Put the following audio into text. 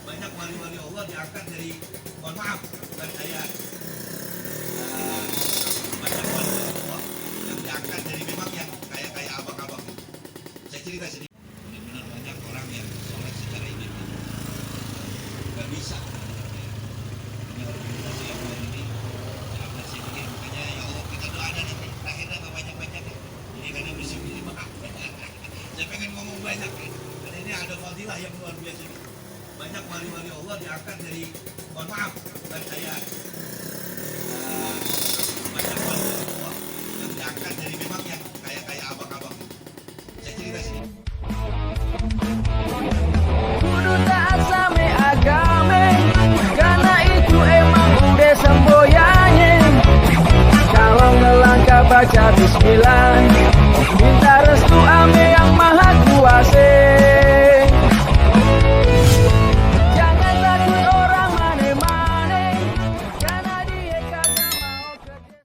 banyak wali-wali Allah diangkat dari, mohon maaf, bukan saya, banyak wali-wali Allah yang diangkat dari memang yang kayak abang-abang. Saya cerita sedikit. Benar-benar banyak orang yang sholat secara individu nggak bisa. Ini organisasi yang lain ini sangat sedikit, makanya ya Allah kita doa nanti terakhirnya nggak banyak-banyak ya. Ini karena bersih-bersih maaf. Saya pengen ngomong banyak kan, karena ini ada fadilah yang luar biasa. Banyak wali-wali Allah diangkat dari, mohon maaf, bukan saya,